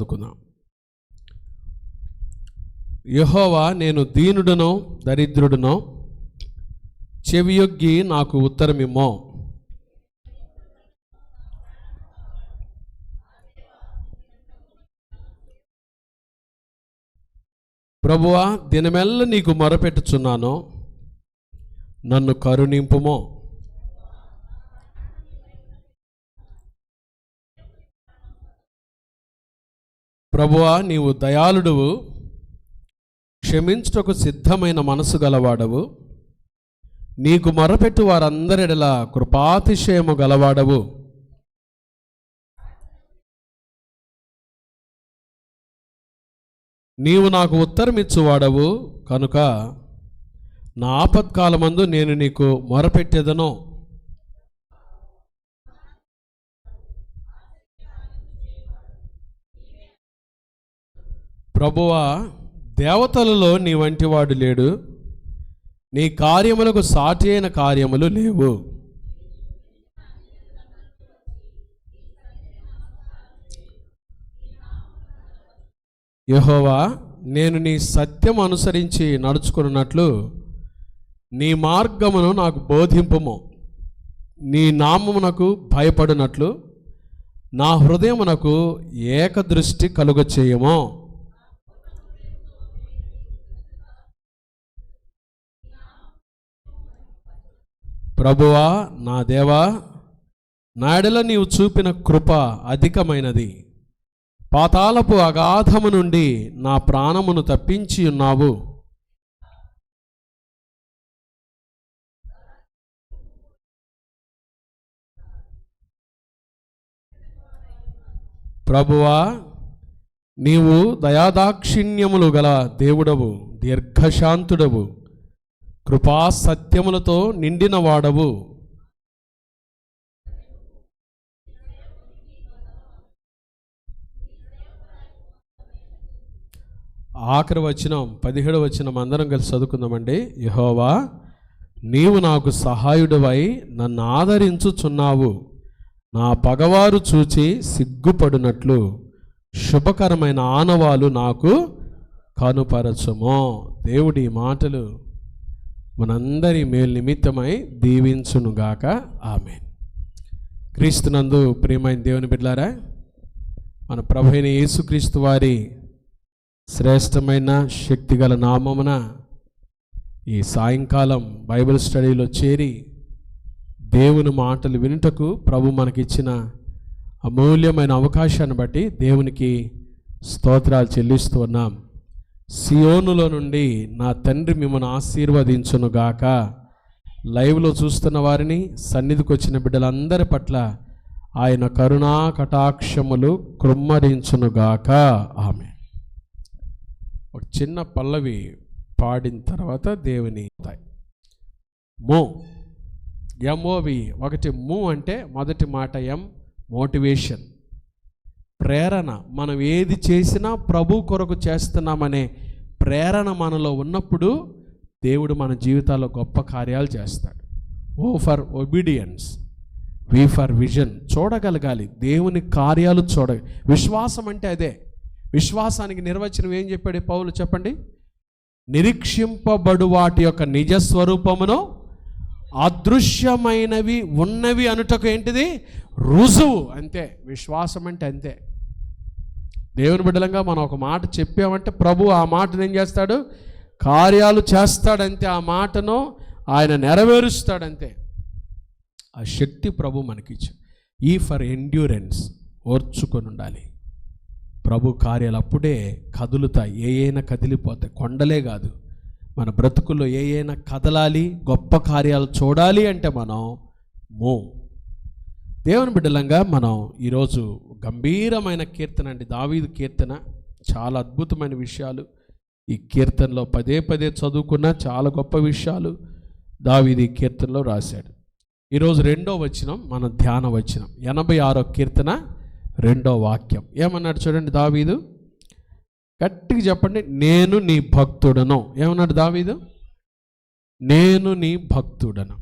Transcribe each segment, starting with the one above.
చదువుకుందాం. యెహోవా, నేను దీనుడను దరిద్రుడును, చెవియొగ్గి నాకు ఉత్తరమిమ్మో. ప్రభువా, దినమెల్ల నీకు మొరపెట్టుచున్నాను, నన్ను కరుణింపుమో. ప్రభువా, నీవు దయాళుడువు, క్షమించుటకు సిద్ధమైన మనసు గలవాడవు, నీకు మొరపెట్టు వారందరిడలా కృపాతిశయము గలవాడవు. నీవు నాకు ఉత్తరమిచ్చువాడవు కనుక నా ఆపత్కాలమందు నేను నీకు మొరపెట్టెదను. ప్రభువా, దేవతలలో నీ వంటివాడు లేడు, నీ కార్యములకు సాటి అయిన కార్యములు లేవు. యెహోవా, నేను నీ సత్యం అనుసరించి నడుచుకున్నట్లు నీ మార్గమును నాకు బోధింపుము. నీ నామమునకు భయపడినట్లు నా హృదయమునకు ఏకదృష్టి కలుగచేయము. ప్రభువా, నా దేవా, నా ఎడల నీవు చూపిన కృప అధికమైనది. పాతాళపు అగాధము నుండి నా ప్రాణమును తప్పించి ఉన్నావు. ప్రభువా, నీవు దయాదాక్షిణ్యములు గల దేవుడవు, దీర్ఘశాంతుడవు, కృపా సత్యములతో నిండిన వాడవు. ఆఖరి వచనం 17వ వచనం అందరం కలిసి చదువుకుందామండి. యెహోవా, నీవు నాకు సహాయుడివై నన్ను ఆదరించుచున్నావు. నా పగవారు చూచి సిగ్గుపడినట్లు శుభకరమైన ఆనవాలు నాకు కనుపరచుమో. దేవుడి మాటలు మనందరి మేలు నిమిత్తమై దీవించునుగాక. ఆమేన్. క్రీస్తునందు ప్రియమైన దేవుని బిడ్డలారా, మన ప్రభువైన యేసుక్రీస్తు వారి శ్రేష్టమైన శక్తిగల నామమున ఈ సాయంకాలం బైబిల్ స్టడీలో చేరి దేవుని మాటలు వినుటకు ప్రభు మనకిచ్చిన అమూల్యమైన అవకాశాన్ని బట్టి దేవునికి స్తోత్రాలు చెల్లిస్తూ ఉన్నాం. సియోనులో నుండి నా తండ్రి మిమ్మల్ని ఆశీర్వదించునుగాక. లైవ్లో చూస్తున్న వారిని, సన్నిధికి వచ్చిన బిడ్డలందరి పట్ల ఆయన కరుణా కటాక్షములు కృమ్మరించునుగాక. ఆమె ఒక చిన్న పల్లవి పాడిన తర్వాత దేవుని మో ఎంఓవి ఒకటి. ము అంటే మొదటి మాట ఎం, మోటివేషన్, ప్రేరణ. మనం ఏది చేసినా ప్రభు కొరకు చేస్తున్నామనే ప్రేరణ మనలో ఉన్నప్పుడు దేవుడు మన జీవితాల్లో గొప్ప కార్యాలు చేస్తాడు. O for obedience, V for vision. చూడగలగాలి దేవుని కార్యాలు విశ్వాసం అంటే అదే. విశ్వాసానికి నిర్వచనం ఏం చెప్పాడు పౌలు చెప్పండి? నిరీక్షింపబడు వాటి యొక్క నిజస్వరూపమును అదృశ్యమైనవి ఉన్నవి అనుటకు ఏంటిది? రుజువు. అంతే విశ్వాసం అంటే. అంతే. దేవుని బిడ్డలంగా మనం ఒక మాట చెప్పామంటే ప్రభు ఆ మాటను ఏం చేస్తాడు? కార్యాలు చేస్తాడంతే. ఆ మాటను ఆయన నెరవేరుస్తాడంతే. ఆ శక్తి ప్రభు మనకిచ్చాడు. ఈ ఫర్ ఎండ్యూరెన్స్, ఓర్చుకొని ఉండాలి. ప్రభు కార్యాలు అప్పుడే కదులుతాయి. ఏయైనా కదిలిపోతాయి. కొండలే కాదు, మన బ్రతుకుల్లో ఏయైనా కదలాలి, గొప్ప కార్యాలు చూడాలి అంటే మనం దేవుని బిడ్డలంగా మనం ఈరోజు గంభీరమైన కీర్తన అండి, దావీదు కీర్తన. చాలా అద్భుతమైన విషయాలు ఈ కీర్తనలో పదే పదే చదువుకున్న చాలా గొప్ప విషయాలు దావీదు ఈ కీర్తనలో రాశాడు. ఈరోజు 2వ వచనం మన ధ్యాన వచనం. 86వ కీర్తన 2వ వాక్యం ఏమన్నాడు చూడండి దావీదు. గట్టిగా చెప్పండి. నేను నీ భక్తుడను. ఏమన్నాడు దావీదు? నేను నీ భక్తుడను.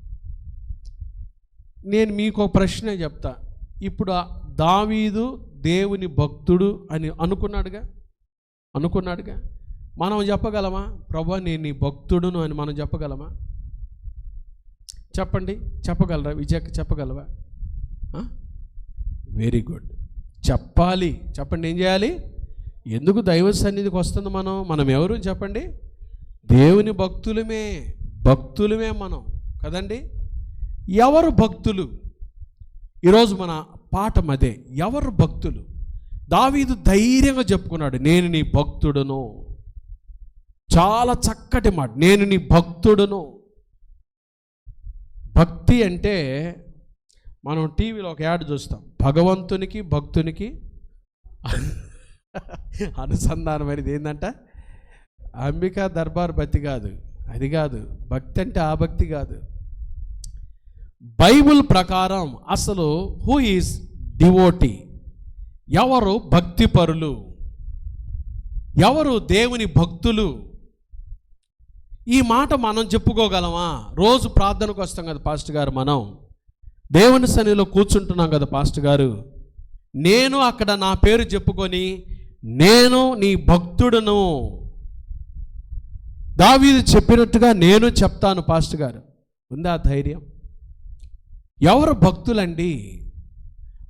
నేను మీకు ఒక ప్రశ్నే చెప్తా. ఇప్పుడు దావీదు దేవుని భక్తుడు అని అనుకున్నాడుగా. మనం చెప్పగలమా ప్రభా నేను నీ భక్తుడును అని మనం చెప్పగలమా? చెప్పండి, చెప్పగలరా? విజయ్ చెప్పగలవా? వెరీ గుడ్, చెప్పాలి. చెప్పండి, ఏం చేయాలి? ఎందుకు దైవ సన్నిధికి వస్తుంది మనం ఎవరు చెప్పండి? దేవుని భక్తులమే మనం కదండి. ఎవరు భక్తులు? ఈరోజు మన పాఠం అదే, ఎవరు భక్తులు? దావీదు ధైర్యంగా చెప్పుకున్నాడు, నేను నీ భక్తుడును. చాలా చక్కటి మాట, నేను నీ భక్తుడును. భక్తి అంటే మనం టీవీలో ఒక యాడ్ చూస్తాం, భగవంతునికి భక్తునికి అనుసంధానమైనది ఏంటంట? అంబికా దర్బార్ భక్తి కాదు, అది కాదు. భక్తి అంటే ఆ భక్తి కాదు. బైబిల్ ప్రకారం అసలు హూ ఈజ్ డివోటీ? ఎవరు భక్తిపరులు? ఎవరు దేవుని భక్తులు? ఈ మాట మనం చెప్పుకోగలమా? రోజు ప్రార్థనకు వస్తాం కదా పాస్టర్ గారు, మనం దేవుని సన్నిధిలో కూర్చుంటున్నాం కదా పాస్టర్ గారు, నేను అక్కడ నా పేరు చెప్పుకొని నేను నీ భక్తుడును, దావీదు చెప్పినట్టుగా నేను చెప్తాను పాస్టర్ గారు. ఉందా ధైర్యం? ఎవరు భక్తులండి?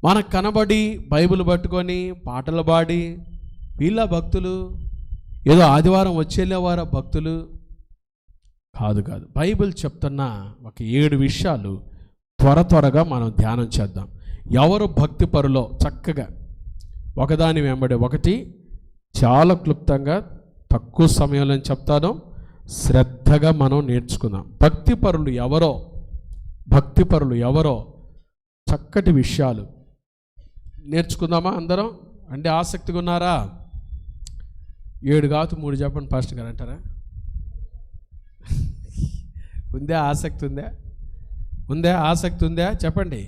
మనకు కనబడి బైబిల్ పట్టుకొని పాటలు పాడి వీళ్ళ భక్తులు? ఏదో ఆదివారం వచ్చేవారా భక్తులు? కాదు. బైబిల్ చెప్తున్న ఒక 7 విషయాలు త్వరగా మనం ధ్యానం చేద్దాం. ఎవరు భక్తి పరులో చక్కగా ఒకదాని వెంబడి ఒకటి చాలా క్లుప్తంగా తక్కువ సమయంలో చెప్తాను, శ్రద్ధగా మనం నేర్చుకుందాం. భక్తి పరులు ఎవరో చక్కటి విషయాలు నేర్చుకుందామా అందరం? అంటే ఆసక్తిగా ఉన్నారా? 7 కాదు 3 చెప్పండి పాస్టర్ గారు అంటారా? ఆసక్తి ఉందా చెప్పండి.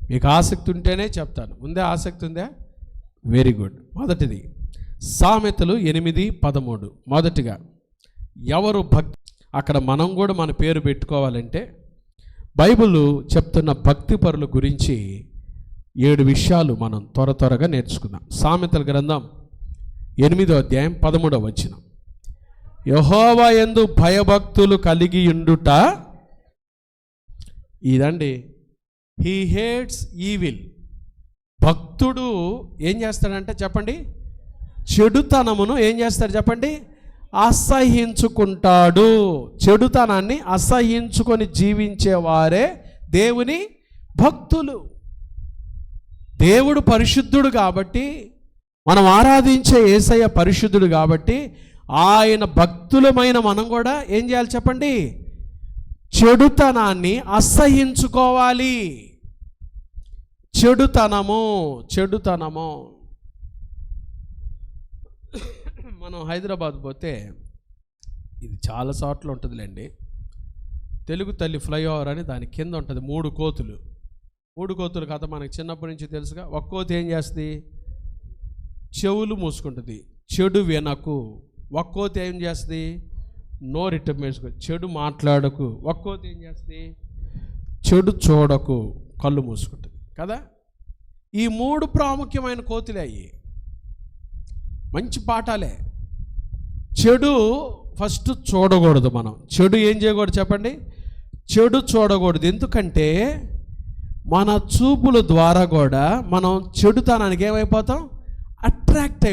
మీకు ఆసక్తి ఉంటేనే చెప్తాను. ఆసక్తి ఉందా? Very good. మొదటిది సామెతలు 8:13. మొదటిగా ఎవరు భక్తి? అక్కడ మనం కూడా మన పేరు పెట్టుకోవాలంటే బైబిల్ చెప్తున్న భక్తి పరుల గురించి 7 విషయాలు మనం త్వరగా నేర్చుకుందాం. సామెతల గ్రంథం 8వ అధ్యాయం 13వ వచనం, యెహోవా యందు భయభక్తులు కలిగి ఉండుట, ఇదండి, హీ హేట్స్ ఈవిల్. భక్తుడు ఏం చేస్తాడంటే చెప్పండి, చెడుతనమును ఏం చేస్తాడు చెప్పండి? అసహ్యించుకుంటాడు. చెడుతనాన్ని అసహ్యించుకొని జీవించేవారే దేవుని భక్తులు. దేవుడు పరిశుద్ధుడు కాబట్టి, మనం ఆరాధించే యేసయ్య పరిశుద్ధుడు కాబట్టి, ఆయన భక్తులమైన మనం కూడా ఏం చేయాలి చెప్పండి? చెడుతనాన్ని అసహ్యించుకోవాలి. చెడుతనము మనం హైదరాబాద్ పోతే, ఇది చాలా చోట్ల ఉంటుందిలేండి, తెలుగు తల్లి ఫ్లైఓవర్ అని దాని కింద ఉంటుంది 3 కోతులు. 3 కోతులు కథ మనకి చిన్నప్పటి నుంచి తెలుసుగా. ఒక కోతి ఏం చేస్తుంది? చెవులు మూసుకుంటుంది, చెడు వినకు. ఒక కోతి ఏం చేస్తుంది? నోరిట్ట మేసుకో, చెడు మాట్లాడకు. ఒక కోతి ఏం చేస్తుంది? చెడు చూడకు, కళ్ళు మూసుకుంటుంది కదా. ఈ 3 ప్రాముఖ్యమైన కోతులే అయ్యి, మంచి పాఠాలే. చెడు ఫస్ట్ చూడకూడదు. మనం చెడు ఏం చేయకూడదు చెప్పండి? చెడు చూడకూడదు. ఎందుకంటే మన చూపుల ద్వారా కూడా మనం చెడుతనానికి ఏమైపోతాం? అట్రాక్ట్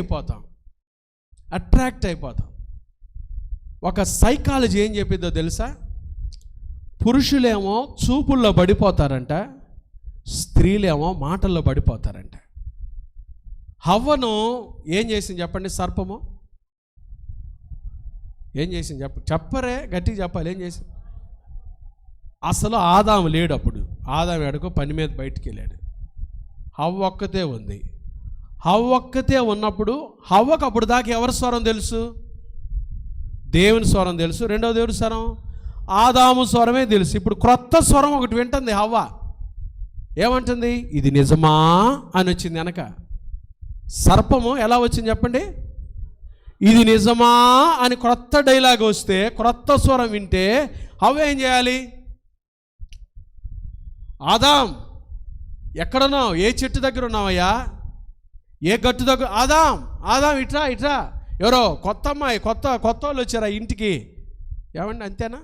అయిపోతాం. ఒక సైకాలజీ ఏం చెప్పిందో తెలుసా? పురుషులేమో చూపుల్లో పడిపోతారంట, స్త్రీలేమో మాటల్లో పడిపోతారంట. హవ్వను ఏం చేసింది చెప్పండి? సర్పము ఏం చేసింది చెప్పరే, గట్టిగా చెప్పాలి. ఏం చేసింది? అసలు ఆదాము లేడు అప్పుడు. ఆదాము ఎడకో పని మీద బయటికి వెళ్ళాడు. హవ్వ ఒక్కతే ఉంది. హవ్వ ఒక్కతే ఉన్నప్పుడు హవ్వకు అప్పుడు దాకా ఎవరి స్వరం తెలుసు? దేవుని స్వరం తెలుసు. రెండవ దేవుని స్వరం ఆదాము స్వరమే తెలుసు. ఇప్పుడు క్రొత్త స్వరం ఒకటి వింటుంది హవ్వ. ఏమంటుంది? ఇది నిజమా అని వచ్చింది వెనక. సర్పము ఎలా వచ్చింది చెప్పండి? ఇది నిజమా అని క్రొత్త డైలాగ్ వస్తే, క్రొత్త స్వరం వింటే హవ్వ ఏం చేయాలి? ఆదాం ఎక్కడున్నావు? ఏ చెట్టు దగ్గర ఉన్నావయ్యా? ఏ గట్టు దగ్గర ఆదాం ఇట్రా ఎవరో కొత్త అమ్మాయి కొత్త వాళ్ళు వచ్చారా ఇంటికి, ఏమండి అంతేనా?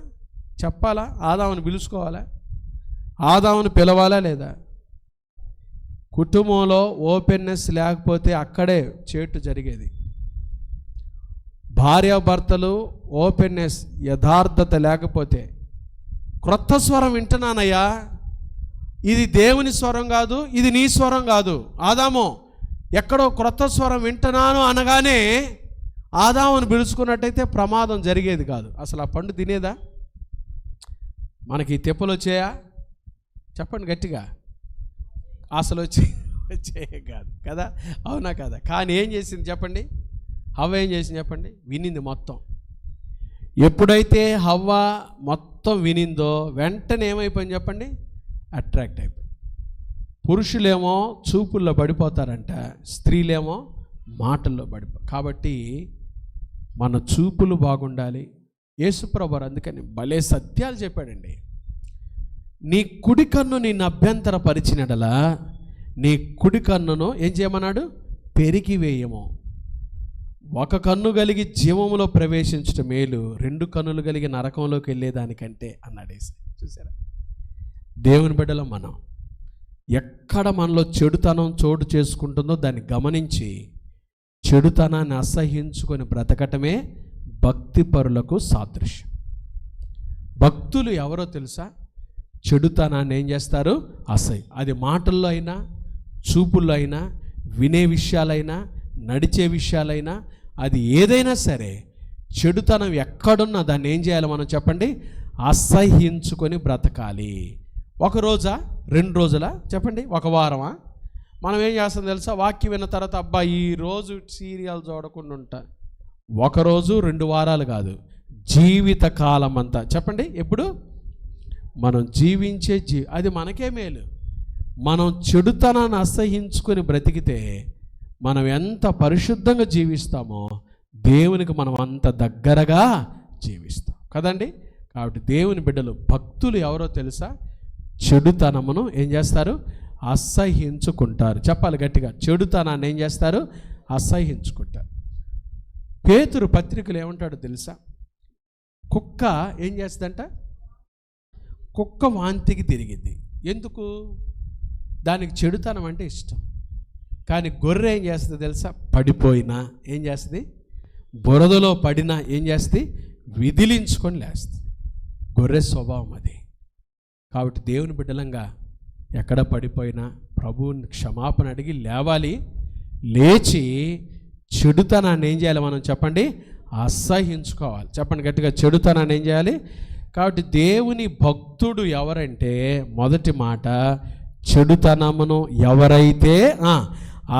చెప్పాలా? ఆదాముని పిలుచుకోవాలా? ఆదాముని పిలవాలా లేదా? కుటుంబంలో ఓపెన్నెస్ లేకపోతే అక్కడే చేటు జరిగేది. భార్యాభర్తలు ఓపెన్నెస్, యథార్థత లేకపోతే, క్రొత్త స్వరం వింటున్నానయ్యా, ఇది దేవుని స్వరం కాదు, ఇది నీ స్వరం కాదు, ఆదాము ఎక్కడో క్రొత్త స్వరం వింటున్నాను అనగానే ఆదామును పిలుచుకున్నట్టయితే ప్రమాదం జరిగేది కాదు. అసలు ఆ పండు తినేదా? మనకి తెప్పలు వచ్చాయా? చెప్పండి గట్టిగా. అసలు వచ్చాయే కాదు కదా, అవునా కదా? కానీ ఏం చేసింది చెప్పండి? హవ్వ ఏం చేసింది చెప్పండి? వినింది మొత్తం. ఎప్పుడైతే హవ్వ మొత్తం వినిందో వెంటనే ఏమైపోయింది చెప్పండి? అట్రాక్ట్ అయిపోయింది. పురుషులేమో చూపుల్లో పడిపోతారంట, స్త్రీలేమో మాటల్లో కాబట్టి మన చూపులు బాగుండాలి. యేసుప్రభువు అందుకని భలే సత్యాలు చెప్పాడండి. నీ కుడి కన్ను నిన్ను అభ్యంతరపరిచినడలా నీ కుడి కన్నును ఏం చేయమన్నాడు? పెరిగివేయము. ఒక కన్ను కలిగి జీవములో ప్రవేశించడం మేలు, రెండు కన్నులు కలిగి నరకంలోకి వెళ్ళేదానికంటే అన్నాడు యేసు. చూసారా? దేవుని బిడ్డలో మనం ఎక్కడ మనలో చెడుతనం చోటు చేసుకుంటుందో దాన్ని గమనించి చెడుతనాన్ని అసహ్యించుకొని బ్రతకటమే భక్తి పరులకు సాదృశ్యం. భక్తులు ఎవరో తెలుసా? చెడుతనాన్ని ఏం చేస్తారు? అది మాటల్లో అయినా, చూపుల్లో అయినా, వినే విషయాలైనా, నడిచే విషయాలైనా, అది ఏదైనా సరే చెడుతనం ఎక్కడున్నా దాన్ని ఏం చేయాలి మనం చెప్పండి? అసహ్యించుకొని బ్రతకాలి. ఒక రోజా, 2 రోజులా చెప్పండి? ఒక వారమా? మనం ఏం చేస్తాం తెలుసా? వాక్యం విన్న తర్వాత అబ్బా ఈరోజు సీరియల్ చూడకుండా ఉంటా. 1 రోజు 2 వారాలు కాదు, జీవితకాలం అంతా చెప్పండి. ఎప్పుడు మనం జీవించే అది మనకే మేలు. మనం చెడుతనాన్ని అసహ్యించుకొని బ్రతికితే మనం ఎంత పరిశుద్ధంగా జీవిస్తామో దేవునికి మనం అంత దగ్గరగా జీవిస్తాం కదండి. కాబట్టి దేవుని బిడ్డలు భక్తులు ఎవరో తెలుసా? చెడుతనమును ఏం చేస్తారు? అసహ్యించుకుంటారు. చెప్పాలి గట్టిగా. చెడుతనాన్ని ఏం చేస్తారు? అసహ్యించుకుంటారు. పేతురు పత్రికలు ఏమంటాడో తెలుసా? కుక్క ఏం చేస్తుందంట? కుక్క వాంతికి తిరిగింది. ఎందుకు? దానికి చెడుతనం అంటే ఇష్టం. కానీ గొర్రె ఏం చేస్తుంది తెలుసా? పడిపోయినా ఏం చేస్తుంది? బురదలో పడినా ఏం చేస్తుంది? విదిలించుకొని లేస్తుంది. గొర్రె స్వభావం అది. కాబట్టి దేవుని బిడ్డలంగా ఎక్కడ పడిపోయినా ప్రభువుని క్షమాపణ అడిగి లేవాలి. లేచి చెడుతనాన్ని ఏం చేయాలి మనం చెప్పండి? అసహ్యించుకోవాలి. చెప్పండి గట్టిగా. చెడుతనాన్ని ఏం చేయాలి? కాబట్టి దేవుని భక్తుడు ఎవరంటే మొదటి మాట, చెడుతనమును ఎవరైతే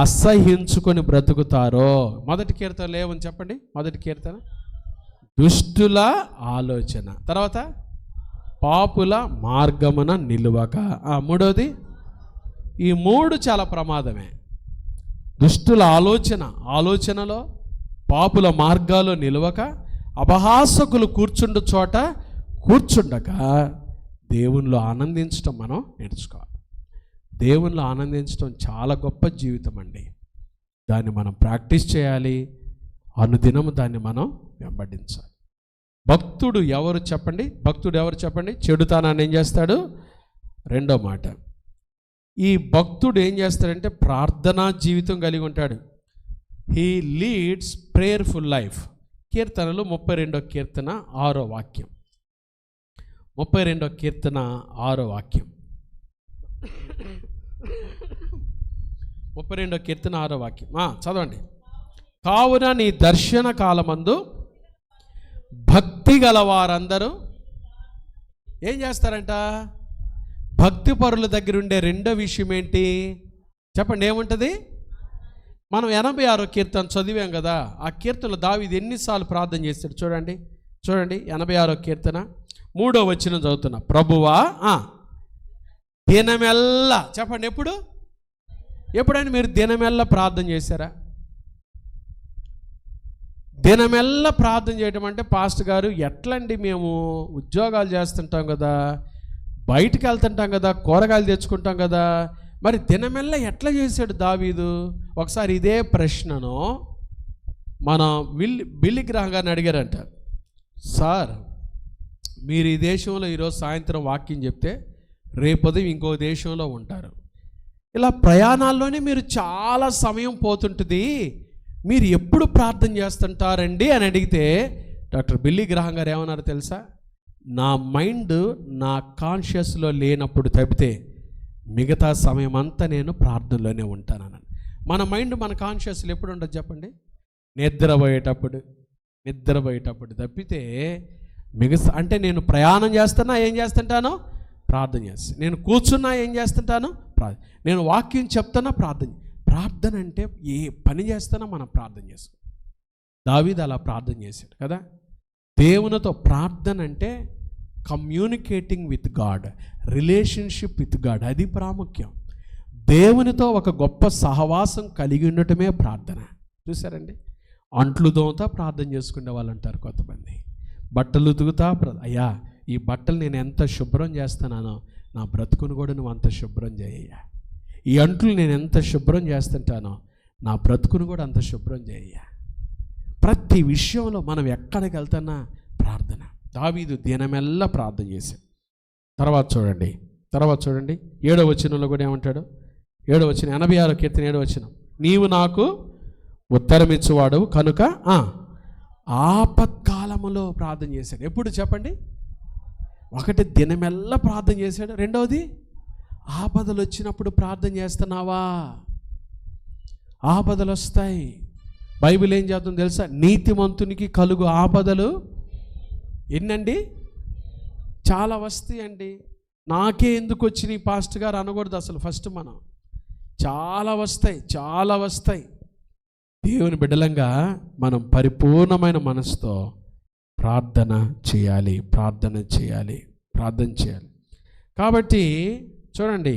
అసహ్యించుకొని బ్రతుకుతారో. మొదటి కీర్తన లేవని చెప్పండి. మొదటి కీర్తన దుష్టుల ఆలోచన, తర్వాత పాపుల మార్గమున నిలువక. మూడోది, ఈ 3 చాలా ప్రమాదమే. దుష్టుల ఆలోచనలో, పాపుల మార్గాల్లో నిలువక, అపహాసకులు కూర్చుండు చోట కూర్చుండక దేవునిలో ఆనందించడం మనం నేర్చుకోవాలి. దేవునిలో ఆనందించడం చాలా గొప్ప జీవితం అండి. దాన్ని మనం ప్రాక్టీస్ చేయాలి. అనుదినము దాన్ని మనం వెంబడించాలి. భక్తుడు ఎవరు చెప్పండి? భక్తుడు ఎవరు చెప్పండి? చెడుతనాన్ని ఏం చేస్తాడు? రెండో మాట, ఈ భక్తుడు ఏం చేస్తాడంటే ప్రార్థనా జీవితం కలిగి ఉంటాడు. He leads prayerful life. కీర్తనలు 32వ కీర్తన 6వ వాక్యం. 32వ కీర్తన 6వ వాక్యం. 32వ కీర్తన 6వ వాక్యం చదవండి. కావున నీ దర్శన కాలమందు భక్తి గల వారందరూ ఏం చేస్తారంట? భక్తి పరుల దగ్గర ఉండే రెండో విషయం ఏంటి చెప్పండి? ఏముంటుంది? మనం 86వ కీర్తన చదివాం కదా. ఆ కీర్తనలో దావీదు ఎన్నిసార్లు ప్రార్థన చేస్తాడు చూడండి. 86వ కీర్తన 3వ వచనం చదువుతున్నా. ప్రభువా దినమెల్లా చెప్పండి. ఎప్పుడైనా మీరు దినమెల్లా ప్రార్థన చేశారా? దినమెల్లా ప్రార్థన చేయడం అంటే పాస్టర్ గారు ఎట్లండి, మేము ఉద్యోగాలు చేస్తుంటాం కదా, బయటికి వెళ్తుంటాం కదా, కూరగాయలు తెచ్చుకుంటాం కదా, మరి దినమెల్ల ఎట్లా చేశాడు దావీదు? ఒకసారి ఇదే ప్రశ్నను మన బిల్లి గ్రహం గారిని అడిగారంట. సార్, మీరు ఈ దేశంలో ఈరోజు సాయంత్రం వాక్యం చెప్తే రేపొదయం ఇంకో దేశంలో ఉంటారు. ఇలా ప్రయాణాల్లోనే మీరు చాలా సమయం పోతుంటుంది, మీరు ఎప్పుడు ప్రార్థన చేస్తుంటారండి అని అడిగితే డాక్టర్ బిల్లీ గ్రహం గారు ఏమన్నారు తెలుసా? నా మైండ్ నా కాన్షియస్లో లేనప్పుడు తప్పితే మిగతా సమయం అంతా నేను ప్రార్థనలోనే ఉంటానని. మన మైండ్ మన కాన్షియస్లో ఎప్పుడు ఉండదు చెప్పండి? నిద్రపోయేటప్పుడు తప్పితే మిగతా అంటే నేను ప్రయాణం చేస్తున్నా ఏం చేస్తుంటాను? ప్రార్థన చేస్తాను. నేను కూర్చున్నా ఏం చేస్తుంటాను? నేను వాక్యం చెప్తున్నా ప్రార్థన అంటే ఏ పని చేస్తున్నా మనం ప్రార్థన చేస్తాం. దావీదు అలా ప్రార్థన చేశాడు కదా. దేవునితో ప్రార్థన అంటే communicating with God, relationship with God, అది ప్రాముఖ్యం. దేవునితో ఒక గొప్ప సహవాసం కలిగి ఉండటమే ప్రార్థన. చూసారండి, అంట్లు దోమతా ప్రార్థన చేసుకునే వాళ్ళు అంటారు కొంతమంది. బట్టలు ఉతుకుతా అయ్యా ఈ బట్టలు నేను ఎంత శుభ్రం చేస్తున్నానో నా బ్రతుకును కూడా నువ్వు అంత శుభ్రం చేయ్యా. ఈ అంట్లు నేను ఎంత శుభ్రం చేస్తుంటానో నా బ్రతుకును కూడా అంత శుభ్రం చేయ్యా. ప్రతి విషయంలో మనం ఎక్కడికి వెళ్తున్నా ప్రార్థన. దావీదు దినమెల్లా ప్రార్థన చేశాడు. తర్వాత చూడండి 7వ వచనంలో కూడా ఏమంటాడు? 7వ వచనం 86వ కీర్తన 7వ వచనం, నీవు నాకు ఉత్తరమిచ్చువాడు కనుక ఆపత్కాలములో ప్రార్థన చేశాడు. ఎప్పుడు చెప్పండి? ఒకటి దినమెల్లా ప్రార్థన చేశాడు. రెండవది ఆపదలు వచ్చినప్పుడు ప్రార్థన చేస్తున్నావా? ఆపదలు వస్తాయి. బైబిల్ ఏం చేస్తుందో తెలుసా? నీతిమంతునికి కలుగు ఆపదలు ఎన్నండి? చాలా వస్తాయి అండి. నాకే ఎందుకు వచ్చినాయి పాస్టర్ గారు అనకూడదు అసలు. ఫస్ట్ మనం చాలా వస్తాయి. దేవుని బిడ్డలంగా మనం పరిపూర్ణమైన మనసుతో ప్రార్థన చేయాలి. కాబట్టి చూడండి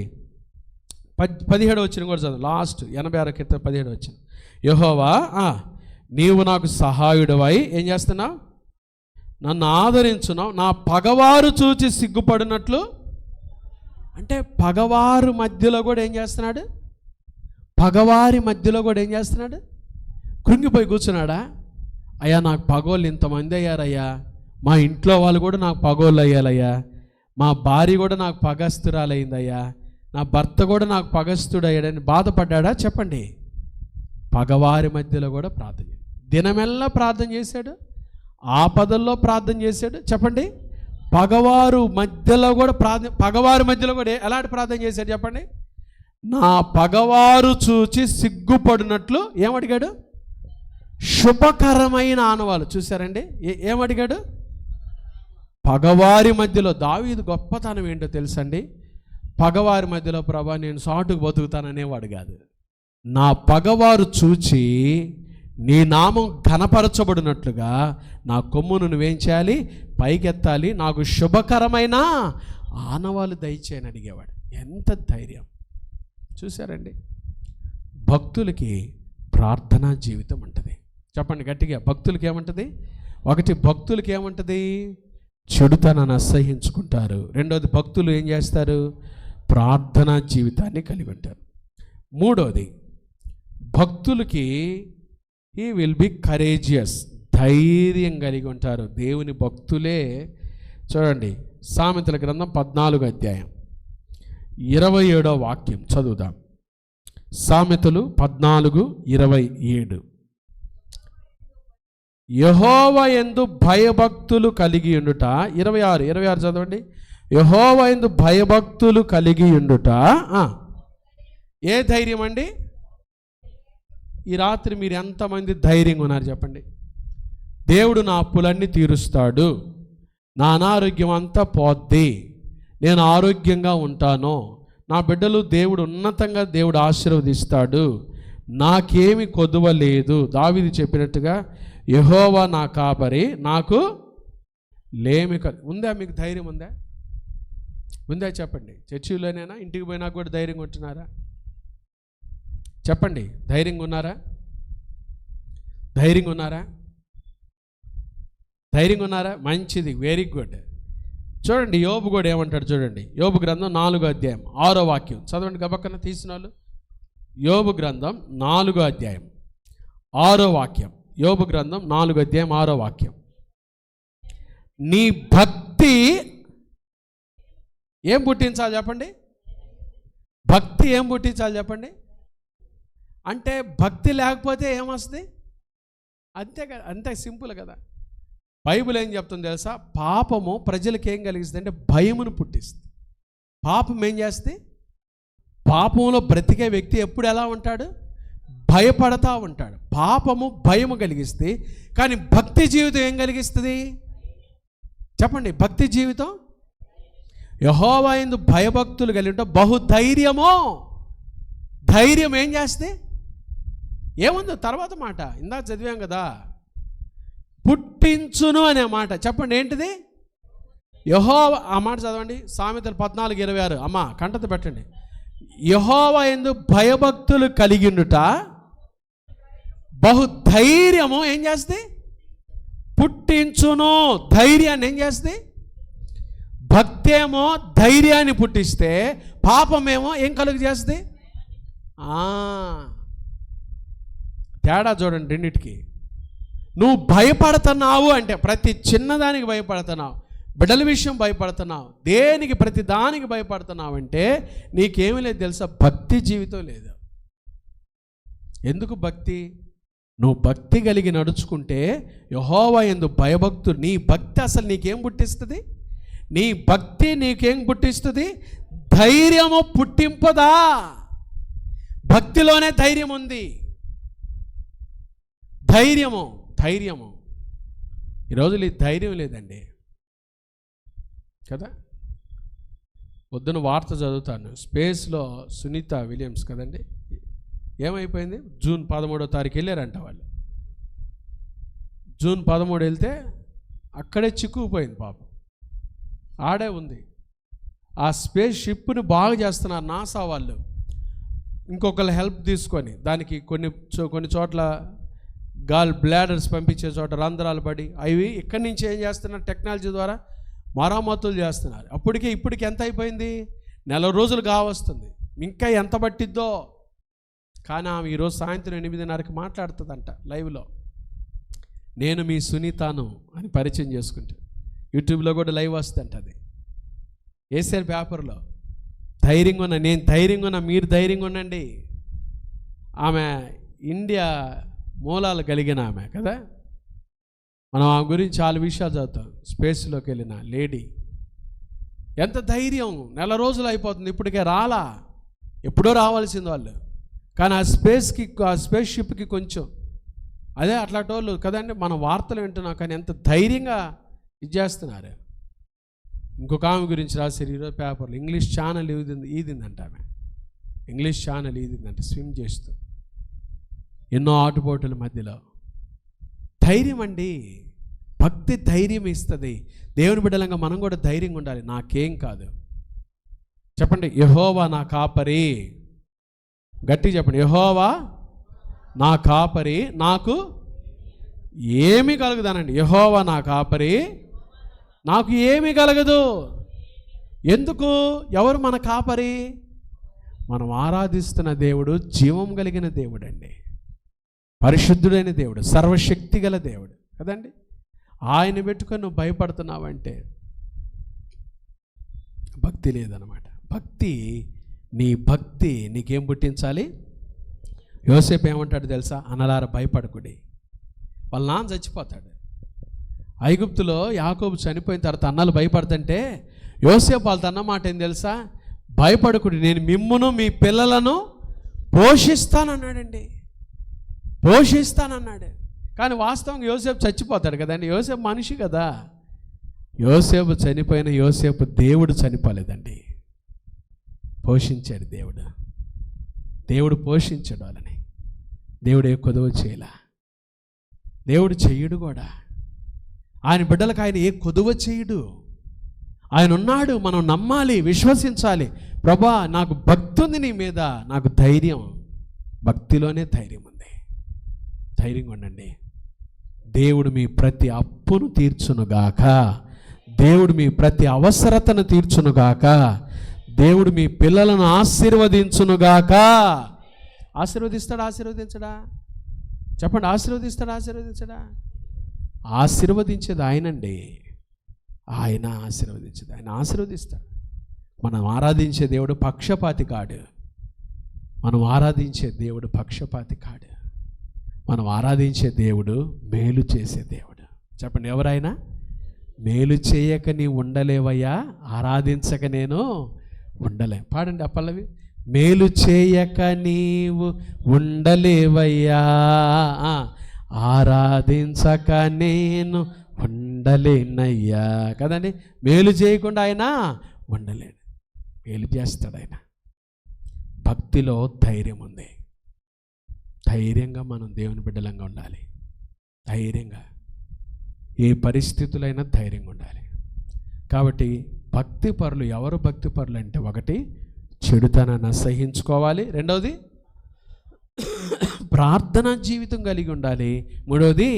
17వ వచనం కూడా చదువు. లాస్ట్ 86 కీర్తన 17వ వచనం, యెహోవా నీవు నాకు సహాయుడవై ఏం చేస్తున్నావు? నన్ను ఆదరించున్నావు. నా పగవారు చూచి సిగ్గుపడినట్లు. అంటే పగవారు మధ్యలో కూడా ఏం చేస్తున్నాడు? కృంగిపోయి కూర్చున్నాడా? అయ్యా నాకు పగోళ్ళు ఇంతమంది అయ్యారయ్యా, మా ఇంట్లో వాళ్ళు కూడా నాకు పగోళ్ళు అయ్యారయ్యా, మా భార్య కూడా నాకు పగస్తురాలయ్యిందయ్యా, నా భర్త కూడా నాకు పగస్తుడయ్యాడని బాధపడ్డా? చెప్పండి. పగవారి మధ్యలో కూడా ప్రార్థన, దినమెల్లా ప్రార్థన చేశాడు, ఆపదల్లో ప్రార్థన చేశాడు. చెప్పండి. పగవారి మధ్యలో కూడా ఎలాంటి ప్రార్థన చేశాడు చెప్పండి? నా పగవారు చూచి సిగ్గుపడినట్లు ఏమడిగాడు? శుభకరమైన ఆనవాలు. చూసారండి, ఏమడిగాడు? పగవారి మధ్యలో. దావీదు గొప్పతనం ఏంటో తెలుసండి? పగవారి మధ్యలో ప్రభా నేను సాటుకు బతుకుతాననేవాడు కాదు. నా పగవారు చూచి నీ నామం ఘనపరచబడినట్లుగా నా కొమ్మును నువ్వేం చేయాలి? పైకెత్తాలి, నాకు శుభకరమైన ఆనవాలు దయచేయని అడిగేవాడు. ఎంత ధైర్యం చూసారండి. భక్తులకి ప్రార్థనా జీవితం ఉంటుంది. చెప్పండి గట్టిగా, భక్తులకి ఏమంటుంది? ఒకటి, భక్తులకి ఏమంటుంది? చెడుతనాన్ని అసహ్యించుకుంటారు. రెండోది, భక్తులు ఏం చేస్తారు? ప్రార్థనా జీవితాన్ని కలిగి ఉంటారు. మూడోది, భక్తులకి హీ విల్ బి కరేజియస్, ధైర్యం కలిగి ఉంటారు. దేవుని భక్తులే. చూడండి సామెతల గ్రంథం 14వ అధ్యాయం 27వ వాక్యం చదువుదాం. సామెతలు 14:27, యెహోవా యందు భయభక్తులు కలిగి ఉండుట. 26 చదవండి. యెహోవా యందు భయభక్తులు కలిగి ఉండుట. ఏ ధైర్యం అండి? ఈ రాత్రి మీరు ఎంతమంది ధైర్యంగా ఉన్నారు చెప్పండి? దేవుడు నా అప్పులన్నీ తీరుస్తాడు, నా అనారోగ్యం అంతా పోద్ది, నేను ఆరోగ్యంగా ఉంటాను, నా బిడ్డలు దేవుడు ఉన్నతంగా దేవుడు ఆశీర్వదిస్తాడు, నాకేమి కొదువ లేదు. దావీదు చెప్పినట్టుగా యెహోవా నా కాపరి, నాకు లేమి ఉందా? మీకు ధైర్యం ఉందా? చెప్పండి. చర్చిలోనైనా ఇంటికి పోయినా కూడా ధైర్యంగా ఉంటున్నారా? చెప్పండి. ధైర్యంగా ఉన్నారా? మంచిది, వెరీ గుడ్. చూడండి యోబు కూడా ఏమంటాడు చూడండి. యోబు గ్రంథం 4వ అధ్యాయం 6వ వాక్యం చదవండి. గబక్కన తీసిన వాళ్ళు. యోబు గ్రంథం 4వ అధ్యాయం 6వ వాక్యం. యోబు గ్రంథం 4వ అధ్యాయం 6వ వాక్యం. నీ భక్తి ఏం పుట్టించాలి చెప్పండి? భక్తి ఏం పుట్టించాలి చెప్పండి? అంటే భక్తి లేకపోతే ఏమొస్తుంది? అంతే కదా, అంతే సింపుల్ కదా. బైబిల్ ఏం చెప్తుంది తెలుసా? పాపము ప్రజలకు ఏం కలిగిస్తుంది అంటే భయమును పుట్టిస్తుంది. పాపం ఏం చేస్తే? పాపంలో బ్రతికే వ్యక్తి ఎప్పుడు ఎలా ఉంటాడు? భయపడతా ఉంటాడు. పాపము భయము కలిగిస్తే, కానీ భక్తి జీవితం ఏం కలిగిస్తుంది చెప్పండి? భక్తి జీవితం యెహోవా యందు భయభక్తులు కలిగి ఉంటే బహుధైర్యమో. ధైర్యం ఏం చేస్తే? ఏముందో తర్వాత మాట ఇందాక చదివాం కదా, పుట్టించును అనే మాట. చెప్పండి ఏంటిది? యెహోవా, ఆ మాట చదవండి. సామెతలు 14:26. అమ్మ కంటత పెట్టండి. యెహోవా యందు భయభక్తులు కలిగినుట బహుధైర్యము ఏం చేస్తే? పుట్టించును. ధైర్యాన్ని ఏం చేస్తే? భక్తి ఏమో ధైర్యాన్ని పుట్టిస్తే, పాపమేమో ఏం కలుగు చేస్తే? తేడా చూడండి రెండిటికి. నువ్వు భయపడుతున్నావు అంటే ప్రతి చిన్నదానికి భయపడుతున్నావు, బిడ్డల విషయం భయపడుతున్నావు, దేనికి ప్రతి దానికి భయపడుతున్నావు అంటే నీకేమీ లేదు తెలుసా? భక్తి జీవితం లేదు. ఎందుకు భక్తి? నువ్వు భక్తి కలిగి నడుచుకుంటే యెహోవా యందు భయభక్తులు, నీ భక్తి అసలు నీకేం పుట్టిస్తుంది? నీ భక్తి నీకేం పుట్టిస్తుంది? ధైర్యము పుట్టింపదా? భక్తిలోనే ధైర్యం ఉంది. ధైర్యము ఈ రోజులు ఈ ధైర్యం లేదండి కదా. పొద్దున వార్త చదువుతాను, స్పేస్లో సునీత విలియమ్స్ కదండి, ఏమైపోయింది? జూన్ 13వ తారీఖు వెళ్ళారంట వాళ్ళు. జూన్ 13 వెళ్తే అక్కడే చిక్కుకుపోయింది పాపం, ఆడే ఉంది. ఆ స్పేస్ షిప్ని బాగు చేస్తున్నారు నాసా వాళ్ళు, ఇంకొకళ్ళ హెల్ప్ తీసుకొని. దానికి కొన్ని చోట్ల గాల్ బ్లాడర్స్ పంపించే చోట రంధ్రాలు పడి అవి ఇక్కడి నుంచి ఏం చేస్తున్నారు? టెక్నాలజీ ద్వారా మరమ్మతులు చేస్తున్నారు. ఇప్పటికి ఎంత అయిపోయింది? 4 రోజులు కావస్తుంది. ఇంకా ఎంత పట్టిద్దో. కానీ ఆమె ఈరోజు సాయంత్రం 8:30కి మాట్లాడుతుందంట లైవ్లో. నేను మీ సునీతాను అని పరిచయం చేసుకుంటా. యూట్యూబ్లో కూడా లైవ్ వస్తుందంట. అది వేసారు పేపర్లో. ధైర్యంగా ఉన్నా, నేను ధైర్యంగా ఉన్నా, మీరు ధైర్యంగా ఉండండి. ఆమె ఇండియా మూలాలు కలిగిన ఆమె కదా. మనం ఆమె గురించి చాలా విషయాలు చదువుతాం. స్పేస్లోకి వెళ్ళిన లేడీ, ఎంత ధైర్యం. 4 రోజులు అయిపోతుంది, ఇప్పటికే రాలా. ఎప్పుడో రావాల్సింది వాళ్ళు. కానీ ఆ స్పేస్ షిప్కి కొంచెం అదే అట్లాంటి వాళ్ళు కదండి. మనం వార్తలు వింటున్నాం, కానీ ఎంత ధైర్యంగా ఇది చేస్తున్నారు. ఇంకొక ఆమె గురించి రాశారు ఈరోజు పేపర్లో. ఇంగ్లీష్ ఛానల్ ఈదిందంట ఆమె. ఇంగ్లీష్ ఛానల్ ఈదిందంట స్విమ్ చేస్తూ, ఎన్నో ఆటుపోటుల మధ్యలో. ధైర్యం అండి, భక్తి ధైర్యం ఇస్తుంది. దేవుని బిడ్డలంగా మనం కూడా ధైర్యంగా ఉండాలి. నాకేం కాదు చెప్పండి. యెహోవా నా కాపరి. గట్టిగా చెప్పండి. యెహోవా నా కాపరి, నాకు ఏమీ కలగదనండి. యెహోవా నా కాపరి, నాకు ఏమీ కలగదు. ఎందుకు? ఎవరు మన కాపరి? మనం ఆరాధిస్తున్న దేవుడు జీవం కలిగిన దేవుడు అండి, పరిశుద్ధుడైన దేవుడు, సర్వశక్తి గల దేవుడు కదండి. ఆయన పెట్టుకొని నువ్వు భయపడుతున్నావంటే భక్తి లేదనమాట. నీ భక్తి నీకేం పుట్టించాలి? యోసేపు ఏమంటాడు తెలుసా? అన్నలారా భయపడకుడి. వాళ్ళ నాన్న చచ్చిపోతాడు. ఐగుప్తులో యాకోబు చనిపోయిన తర్వాత అన్నలు భయపడుతుంటే యోసేపు వాళ్ళతో అన్నమాట ఏం తెలుసా? భయపడకుడి, నేను మిమ్మును మీ పిల్లలను పోషిస్తానన్నాడండి. పోషిస్తానన్నాడు. కానీ వాస్తవంగా యోసేపు చచ్చిపోతాడు కదండి. యోసేపు మనిషి కదా. యోసేపు చనిపోయిన యోసేపు దేవుడు చనిపోలేదండి, పోషించాడు దేవుడు. దేవుడు పోషించాడు వాళ్ళని. దేవుడు ఏ కొదువ చేయలా, దేవుడు చెయ్యడు కూడా. ఆయన బిడ్డలకు ఆయన ఏ కొదువ చేయడు. ఆయన ఉన్నాడు, మనం నమ్మాలి, విశ్వసించాలి. ప్రభా నాకు భక్తి ఉంది నీ మీద, నాకు ధైర్యం. భక్తిలోనే ధైర్యం ఉంది. ధైర్యంగా ఉండండి. దేవుడు మీ ప్రతి అప్పును తీర్చునుగాక. దేవుడు మీ ప్రతి అవసరతను తీర్చునుగాక. దేవుడు మీ పిల్లలను ఆశీర్వదించునుగాక. ఆశీర్వదిస్తాడా? ఆశీర్వదించడా? చెప్పండి. ఆశీర్వదిస్తాడా? ఆశీర్వదించడా? ఆశీర్వదించేది ఆయనండి. ఆయన ఆశీర్వదించేది ఆయన. ఆశీర్వదిస్తాడు. మనం ఆరాధించే దేవుడు పక్షపాతి కాడు. మనం ఆరాధించే దేవుడు పక్షపాతి కాడు. మనం ఆరాధించే దేవుడు మేలు చేసే దేవుడు. చెప్పండి. ఎవరైనా మేలు చేయక నీ ఉండలేవయ్యా, ఆరాధించక నేను ఉండలే. పాడండి ఆ పల్లవి. మేలు చేయక నీవు ఉండలేవయ్యా, ఆరాధించక నేను ఉండలేనయ్యా. కదండి. మేలు చేయకుండా ఆయన ఉండలేడు. మేలు చేస్తాడు ఆయన. భక్తిలో ధైర్యం ఉంది. ధైర్యంగా మనం దేవుని బిడ్డలంగా ఉండాలి. ధైర్యంగా ఏ పరిస్థితులైనా ధైర్యంగా ఉండాలి. కాబట్టి భక్తి పరులు ఎవరు? భక్తి పరులు అంటే ఒకటి చెడుతనాన్ని అసహించుకోవాలి, రెండవది ప్రార్థనా జీవితం కలిగి ఉండాలి, మూడవది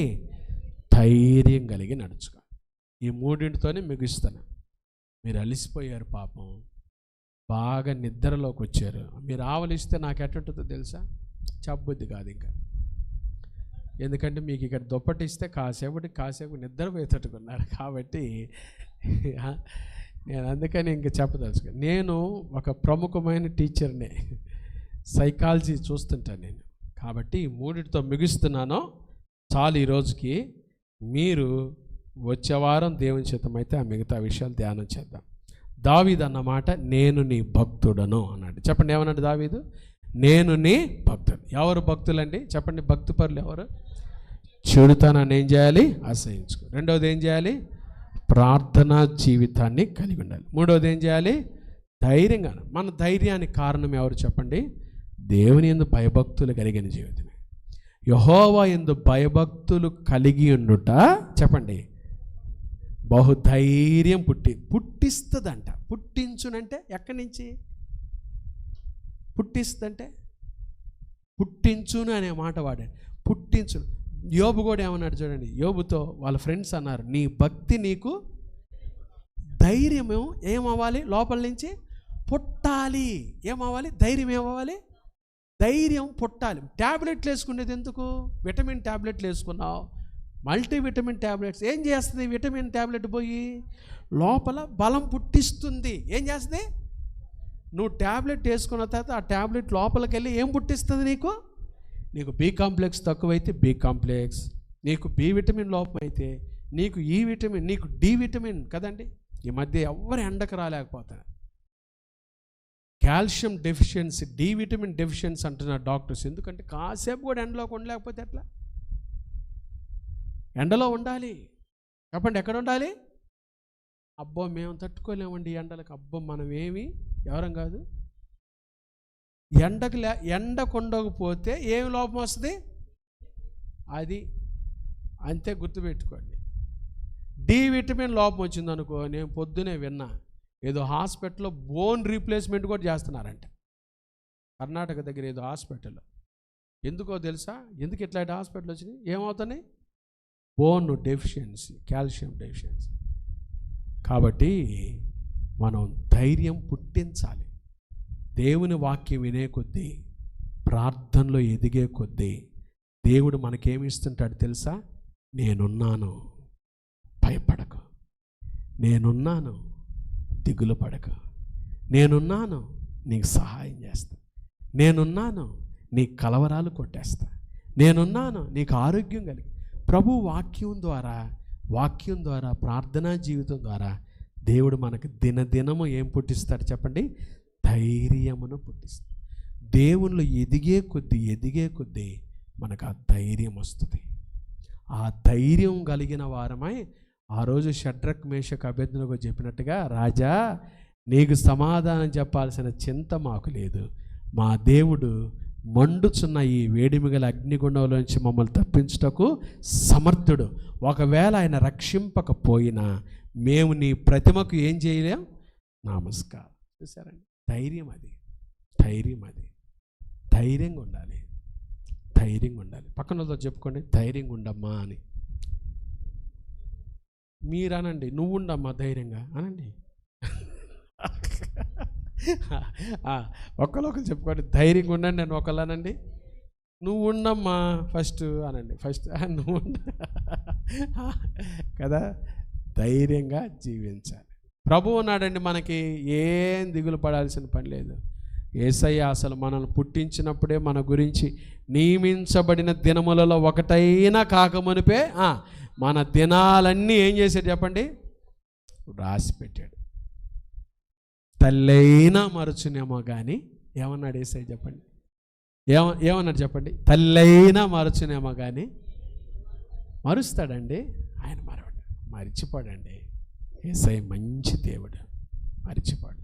ధైర్యం కలిగి నడుచుకోవాలి. ఈ మూడింటితోనే ముగిస్తాను. మీరు అలిసిపోయారు పాపం, బాగా నిద్రలోకి వచ్చారు. మీరు ఆవలిస్తే నాకు ఎట్టుంటుందో తెలుసా? చెప్పబుద్ధి కాదు ఇంకా. ఎందుకంటే మీకు ఇక్కడ దుప్పటిస్తే కాసేపు నిద్రపోయేటట్టుకున్నారు. కాబట్టి నేను అందుకని ఇంక చెప్పదలుచుకో. నేను ఒక ప్రముఖమైన టీచర్ని, సైకాలజీ చూస్తుంటాను నేను. కాబట్టి ఈ మూడిటితో ముగిస్తున్నాను. చాలు ఈ రోజుకి. మీరు వచ్చే వారం దేవుని చిత్తమైతే ఆ మిగతా విషయాలు ధ్యానం చేద్దాం. దావీదు అన్నమాట నేను నీ భక్తుడను అన్నాడు. చెప్పండి. ఏమన్నాడు దావీదు? నేను నీ భక్తుడు. ఎవరు భక్తులండి? చెప్పండి. భక్తి పరులు ఎవరు? చెడుతనాన్ని ఏం చేయాలి? అసహించుకో. రెండవది ఏం చేయాలి? ప్రార్థనా జీవితాన్ని కలిగి ఉండాలి. మూడవది ఏం చేయాలి? ధైర్యంగా. మన ధైర్యానికి కారణం ఎవరు చెప్పండి? దేవుని యందు భయభక్తులు కలిగిన జీవితమే. యెహోవా యందు భయభక్తులు కలిగి ఉండుట చెప్పండి బహుధైర్యం పుట్టిస్తుందంట. పుట్టించునంటే ఎక్కడి నుంచి? పుట్టిస్తుందంటే పుట్టించును అనే మాట వాడాడు. పుట్టించును. యోబు కూడా ఏమన్నాడు చూడండి. యోబుతో వాళ్ళ ఫ్రెండ్స్ అన్నారు, నీ భక్తి నీకు ధైర్యము ఏమవ్వాలి? లోపల నుంచి పుట్టాలి. ఏమవ్వాలి? ధైర్యం ఏమవ్వాలి? ధైర్యం పుట్టాలి. ట్యాబ్లెట్లు వేసుకునేది ఎందుకు? విటమిన్ ట్యాబ్లెట్లు వేసుకున్నావు, మల్టీవిటమిన్ ట్యాబ్లెట్స్ ఏం చేస్తుంది? విటమిన్ ట్యాబ్లెట్ పోయి లోపల బలం పుట్టిస్తుంది. ఏం చేస్తుంది? నువ్వు ట్యాబ్లెట్ వేసుకున్న తర్వాత ఆ ట్యాబ్లెట్ లోపలికి వెళ్ళి ఏం పుట్టిస్తుంది? నీకు బి కాంప్లెక్స్ తక్కువైతే బి కాంప్లెక్స్, నీకు బి విటమిన్ లోపం అయితే నీకు ఈ విటమిన్, నీకు డి విటమిన్. కదండి. ఈ మధ్య ఎవరు ఎండకు రాలేకపోతున్నారు. Calcium deficiency, D vitamin deficiency అంటున్నారు డాక్టర్స్. ఎందుకంటే కాసేపు కూడా ఎండలోకి ఉండలేకపోతే ఎట్లా? ఎండలో ఉండాలి. చెప్పండి. ఎక్కడ ఉండాలి? అబ్బో మేము తట్టుకోలేమండి ఎండలకు. అబ్బో మనం ఎవరం కాదు. ఎండకు ఉండకపోతే ఏమి లోపం వస్తుంది? అది అంతే, గుర్తుపెట్టుకోండి. డి విటమిన్ లోపం వచ్చిందనుకో, నేను పొద్దునే విన్నా ఏదో హాస్పిటల్లో బోన్ రీప్లేస్మెంట్ కూడా చేస్తున్నారంట. కర్ణాటక దగ్గర ఏదో హాస్పిటల్లో. ఎందుకో తెలుసా? ఎందుకు ఇట్లాంటి హాస్పిటల్ వచ్చినాయి? ఏమవుతున్నాయి? Bone deficiency, calcium deficiency. కాబట్టి మనం ధైర్యం పుట్టించాలి. దేవుని వాక్యం వినే కొద్దీ, ప్రార్థనలో ఎదిగే కొద్దీ దేవుడు మనకేమి ఇస్తుంటాడు తెలుసా? నేనున్నాను, భయపడకు. నేనున్నాను, దిగులు పడకు. నేనున్నాను, నీకు సహాయం చేస్తా. నేనున్నాను, నీ కలవరాలు కొట్టేస్తా. నేనున్నాను, నీకు ఆరోగ్యం కలిగి. ప్రభు వాక్యం ద్వారా ప్రార్థనా జీవితం ద్వారా దేవుడు మనకు దినదినము ఏం పుట్టిస్తాడు చెప్పండి? ధైర్యమును పుట్టిస్తాడు. దేవునిలో ఎదిగే కొద్దీ మనకు ఆ ధైర్యం వస్తుంది. ఆ ధైర్యం కలిగిన వారమై ఆ రోజు షడ్రక్ మేషక్ అబేద్నెగో చెప్పినట్టుగా, రాజా నీకు సమాధానం చెప్పాల్సిన చింత మాకు లేదు. మా దేవుడు మండుచున్న ఈ వేడిమిగల అగ్నిగుండంలో నుంచి మమ్మల్ని తప్పించుటకు సమర్థుడు. ఒకవేళ ఆయన రక్షింపకపోయినా మేము నీ ప్రతిమకు ఏం చేయలేం? నమస్కారం. చూసారండి? ధైర్యం అది. ధైర్యంగా ఉండాలి. పక్కనతో చెప్పుకోండి, ధైర్యంగా ఉండమ్మా అని. మీరనండి, నువ్వు ఉండమ్మా ధైర్యంగా అనండి. ఒకరు చెప్పుకోండి, ధైర్యంగా ఉండండి అని ఒకళ్ళనండి. నువ్వు ఉండమ్మా ఫస్ట్ అనండి. ఫస్ట్ నువ్వు ఉండ కదా. ధైర్యంగా జీవించాలి. ప్రభువు ఉన్నాడండి, మనకి ఏం దిగులు పడాల్సిన పని లేదు. యేసయ్య అసలు మనల్ని పుట్టించినప్పుడే మన గురించి నియమించబడిన దినములలో ఒకటైనా కాకమునిపే మన దినాలన్నీ ఏం చేశాడు చెప్పండి, రాసి పెట్టాడు. తల్లైనా మరచునేమో కానీ ఏమన్నాడు యేసయ్య చెప్పండి, ఏమన్నాడు చెప్పండి, తల్లైనా మరచునేమో కానీ మరుస్తాడండి ఆయన. మరిచిపోడండి. యేసయ్య మంచి దేవుడు, మరిచిపోడు.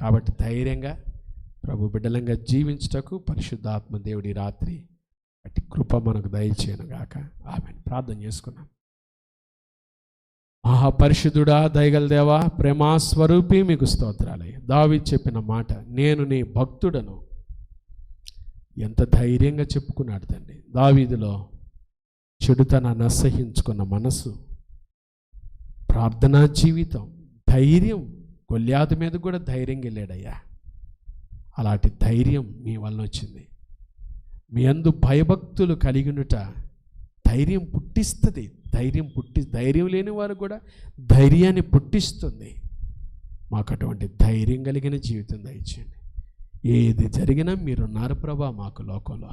కాబట్టి ధైర్యంగా ప్రభు బిడ్డలంగా జీవించుటకు పరిశుద్ధాత్మ దేవుడి రాత్రి అట్టి కృప మనకు దయచేయను గాక. ఆమేన్. ప్రార్థన చేసుకున్నాం. మహాపరిశుద్ధుడా, దయగల దేవా, ప్రేమాస్వరూపి మీకు స్తోత్రాలయ్య. దావీదు చెప్పిన మాట, నేను నీ భక్తుడను, ఎంత ధైర్యంగా చెప్పుకున్నాడు తండ్రి. దావీదులో చెడుతనాన్ని అసహించుకున్న మనసు, ప్రార్థనా జీవితం, ధైర్యం, గొల్యాతు మీద కూడా ధైర్యంగా వెళ్ళాడయ్యా. అలాంటి ధైర్యం మీ వల్ల వచ్చింది. మీ అందు భయభక్తులు కలిగినట ధైర్యం పుట్టిస్తుంది. ధైర్యం లేని వారు కూడా ధైర్యాన్ని పుట్టిస్తుంది. మాకు అటువంటి ధైర్యం కలిగిన జీవితం దయచేయండి. ఏది జరిగినా మీరున్నారు ప్రభా మాకు లోకంలో.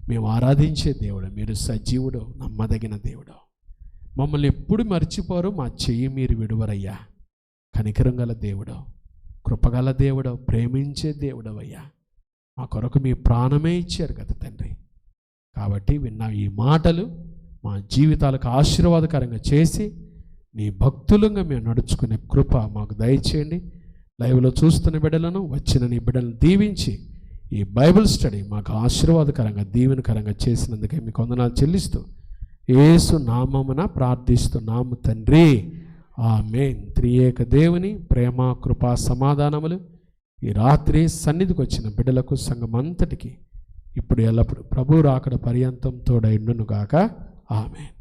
మేము ఆరాధించే దేవుడు, మీరు సజీవుడు, నమ్మదగిన దేవుడు. మమ్మల్ని ఎప్పుడు మర్చిపోరు, మా చెయ్యి మీరు విడువరయ్యా. కనికరం గల దేవుడు, కృపగల దేవుడు, ప్రేమించే దేవుడు అయ్యా. మా కొరకు మీ ప్రాణమే ఇచ్చారు కదా తండ్రి. కాబట్టి విన్న ఈ మాటలు మా జీవితాలకు ఆశీర్వాదకరంగా చేసి నీ భక్తులుగా మేము నడుచుకునే కృప మాకు దయచేయండి. లైవ్లో చూస్తున్న బిడ్డలను, వచ్చిన నీ బిడ్డలను దీవించి ఈ బైబిల్ స్టడీ మాకు ఆశీర్వాదకరంగా, దీవెనకరంగా చేసినందుకే మీకు వందనాలు చెల్లిస్తూ యేసు నామమున ప్రార్థిస్తున్నాము తండ్రి. ఆమేన్. త్రియేక దేవుని ప్రేమ, కృపా, సమాధానములు ఈ రాత్రి సన్నిధికి వచ్చిన బిడ్డలకు, సంఘమంతటికి ఇప్పుడు ఎల్లప్పుడు ప్రభు రాకడ పర్యంతం తోడైండును గాక. ఆమేన్.